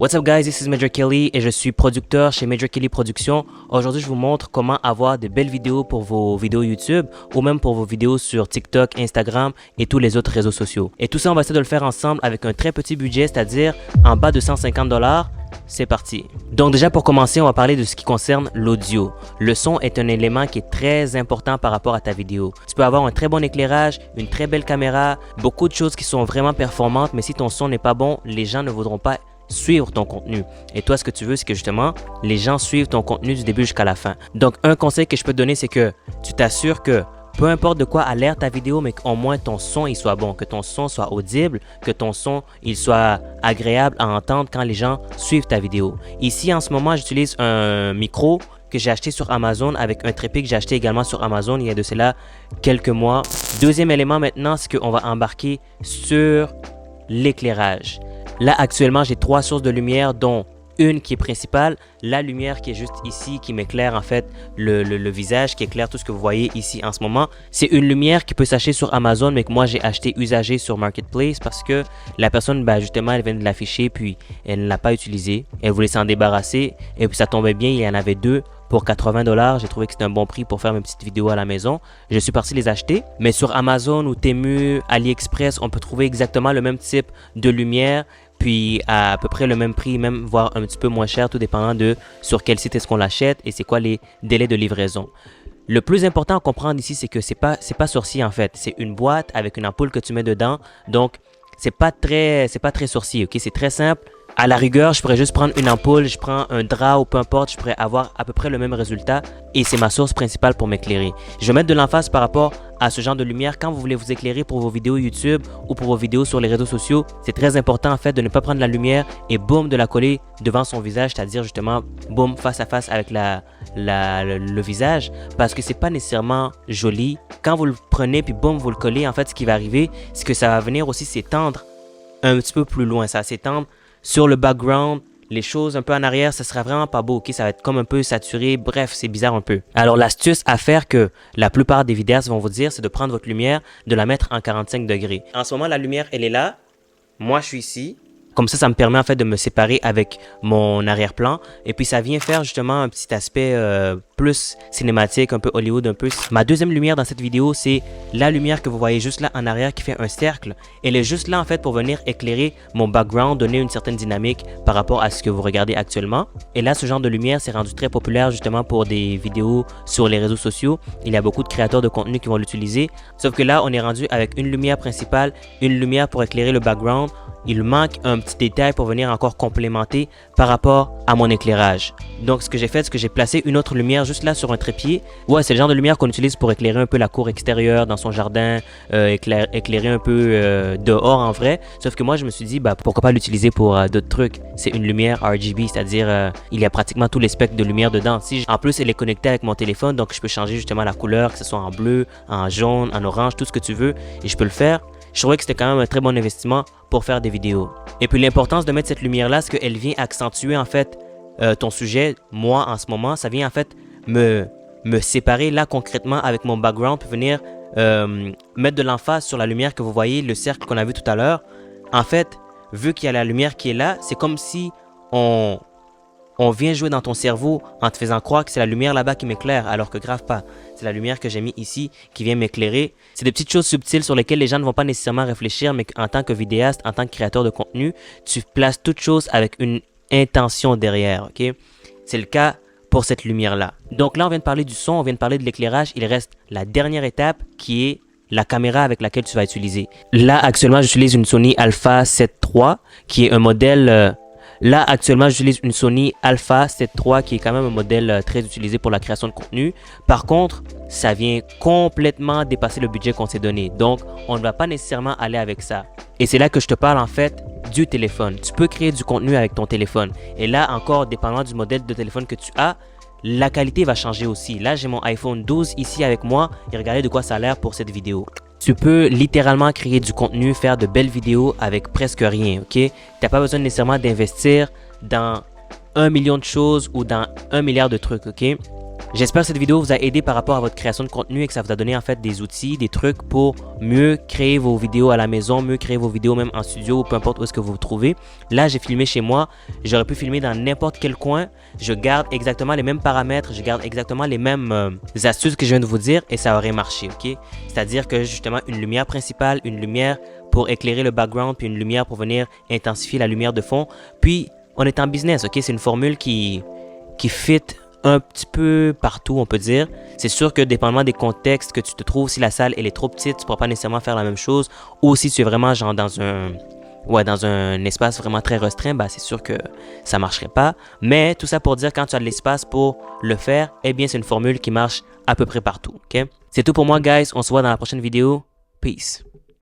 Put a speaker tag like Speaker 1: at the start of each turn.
Speaker 1: What's up guys, this is Major Kelly et je suis producteur chez Major Kelly Productions. Aujourd'hui, je vous montre comment avoir de belles vidéos pour vos vidéos YouTube ou même pour vos vidéos sur TikTok, Instagram et tous les autres réseaux sociaux. Et tout ça, on va essayer de le faire ensemble avec un très petit budget, c'est-à-dire en bas de 150 $. C'est parti. Donc déjà pour commencer, on va parler de ce qui concerne l'audio. Le son est un élément qui est très important par rapport à ta vidéo. Tu peux avoir un très bon éclairage, une très belle caméra, beaucoup de choses qui sont vraiment performantes, mais si ton son n'est pas bon, les gens ne voudront pas suivre ton contenu. Et toi, ce que tu veux, c'est que justement, les gens suivent ton contenu du début jusqu'à la fin. Donc, un conseil que je peux te donner, c'est que tu t'assures que peu importe de quoi a l'air ta vidéo, mais qu'au moins ton son il soit bon, que ton son soit audible, que ton son il soit agréable à entendre quand les gens suivent ta vidéo. Ici, en ce moment, j'utilise un micro que j'ai acheté sur Amazon avec un trépied que j'ai acheté également sur Amazon il y a de cela quelques mois. Deuxième élément maintenant, c'est qu'on va embarquer sur l'éclairage. Là, actuellement, j'ai 3 sources de lumière, dont une qui est principale, la lumière qui est juste ici, qui m'éclaire en fait le visage, qui éclaire tout ce que vous voyez ici en ce moment. C'est une lumière qui peut s'acheter sur Amazon, mais que moi j'ai acheté usagée sur Marketplace parce que la personne, justement, elle vient de l'afficher, puis elle ne l'a pas utilisée. Elle voulait s'en débarrasser, et puis ça tombait bien, il y en avait 2 pour 80 $. J'ai trouvé que c'était un bon prix pour faire mes petites vidéos à la maison. Je suis parti les acheter, mais sur Amazon ou Temu, AliExpress, on peut trouver exactement le même type de lumière, puis à peu près le même prix, même voire un petit peu moins cher, tout dépendant de sur quel site est-ce qu'on l'achète et c'est quoi les délais de livraison. Le plus important à comprendre ici, c'est que c'est pas sorcier en fait. C'est une boîte avec une ampoule que tu mets dedans, donc c'est pas très sorcier, ok? C'est très simple. À la rigueur, je pourrais juste prendre une ampoule, je prends un drap ou peu importe, je pourrais avoir à peu près le même résultat et c'est ma source principale pour m'éclairer. Je vais mettre de l'emphase par rapport à ce genre de lumière quand vous voulez vous éclairer pour vos vidéos YouTube ou pour vos vidéos sur les réseaux sociaux. C'est très important en fait de ne pas prendre la lumière et boum de la coller devant son visage, c'est-à-dire justement boum face à face avec le visage, parce que c'est pas nécessairement joli. Quand vous le prenez puis boum vous le collez, en fait ce qui va arriver, c'est que ça va venir aussi s'étendre un petit peu plus loin, ça va s'étendre sur le background, les choses un peu en arrière, ça sera vraiment pas beau, ok? Ça va être comme un peu saturé, bref, c'est bizarre un peu. Alors l'astuce à faire que la plupart des vidéastes vont vous dire, c'est de prendre votre lumière, de la mettre en 45 degrés. En ce moment, la lumière, elle est là, moi je suis ici. Comme ça me permet en fait de me séparer avec mon arrière-plan. Et puis ça vient faire justement un petit aspect plus cinématique, un peu Hollywood, un peu. Ma deuxième lumière dans cette vidéo, c'est la lumière que vous voyez juste là en arrière qui fait un cercle. Elle est juste là en fait pour venir éclairer mon background, donner une certaine dynamique par rapport à ce que vous regardez actuellement. Et là, ce genre de lumière s'est rendu très populaire justement pour des vidéos sur les réseaux sociaux. Il y a beaucoup de créateurs de contenu qui vont l'utiliser. Sauf que là, on est rendu avec une lumière principale, une lumière pour éclairer le background. Il manque un petit détail pour venir encore complémenter par rapport à mon éclairage. Donc, ce que j'ai fait, c'est que j'ai placé une autre lumière juste là sur un trépied. Ouais, c'est le genre de lumière qu'on utilise pour éclairer un peu la cour extérieure dans son jardin, éclairer un peu dehors en vrai. Sauf que moi, je me suis dit, pourquoi pas l'utiliser pour d'autres trucs. C'est une lumière RGB, c'est-à-dire il y a pratiquement tous les spectres de lumière dedans. En plus, elle est connectée avec mon téléphone, donc je peux changer justement la couleur, que ce soit en bleu, en jaune, en orange, tout ce que tu veux, et je peux le faire. Je trouvais que c'était quand même un très bon investissement pour faire des vidéos. Et puis l'importance de mettre cette lumière-là, c'est qu'elle vient accentuer en fait ton sujet. Moi, en ce moment, ça vient en fait me séparer là concrètement avec mon background pour venir mettre de l'emphase sur la lumière que vous voyez, le cercle qu'on a vu tout à l'heure. En fait, vu qu'il y a la lumière qui est là, c'est comme si on vient jouer dans ton cerveau en te faisant croire que c'est la lumière là-bas qui m'éclaire, alors que grave pas. C'est la lumière que j'ai mis ici qui vient m'éclairer. C'est des petites choses subtiles sur lesquelles les gens ne vont pas nécessairement réfléchir, mais en tant que vidéaste, en tant que créateur de contenu, tu places toute chose avec une intention derrière, ok? C'est le cas pour cette lumière-là. Donc là, on vient de parler du son, on vient de parler de l'éclairage. Il reste la dernière étape qui est la caméra avec laquelle tu vas utiliser. Là, actuellement, j'utilise une Sony Alpha 7 III qui est un modèle... Là, actuellement, j'utilise une Sony Alpha 7 III qui est quand même un modèle très utilisé pour la création de contenu. Par contre, ça vient complètement dépasser le budget qu'on s'est donné. Donc, on ne va pas nécessairement aller avec ça. Et c'est là que je te parle en fait du téléphone. Tu peux créer du contenu avec ton téléphone. Et là, encore, dépendant du modèle de téléphone que tu as, la qualité va changer aussi. Là, j'ai mon iPhone 12 ici avec moi et regardez de quoi ça a l'air pour cette vidéo. Tu peux littéralement créer du contenu, faire de belles vidéos avec presque rien, ok? Tu n'as pas besoin nécessairement d'investir dans 1 million de choses ou dans 1 milliard de trucs, ok? J'espère que cette vidéo vous a aidé par rapport à votre création de contenu et que ça vous a donné en fait des outils, des trucs pour mieux créer vos vidéos à la maison, mieux créer vos vidéos même en studio ou peu importe où est-ce que vous vous trouvez. Là, j'ai filmé chez moi. J'aurais pu filmer dans n'importe quel coin. Je garde exactement les mêmes paramètres, je garde exactement les mêmes astuces que je viens de vous dire et ça aurait marché, ok? C'est-à-dire que justement une lumière principale, une lumière pour éclairer le background, puis une lumière pour venir intensifier la lumière de fond. Puis, on est en business, ok? C'est une formule qui fit un petit peu partout, on peut dire. C'est sûr que dépendamment des contextes que tu te trouves, si la salle elle est trop petite, tu ne pourras pas nécessairement faire la même chose. Ou si tu es vraiment genre dans un espace vraiment très restreint, bah c'est sûr que ça ne marcherait pas. Mais tout ça pour dire, quand tu as de l'espace pour le faire, eh bien c'est une formule qui marche à peu près partout, ok? C'est tout pour moi, guys. On se voit dans la prochaine vidéo. Peace.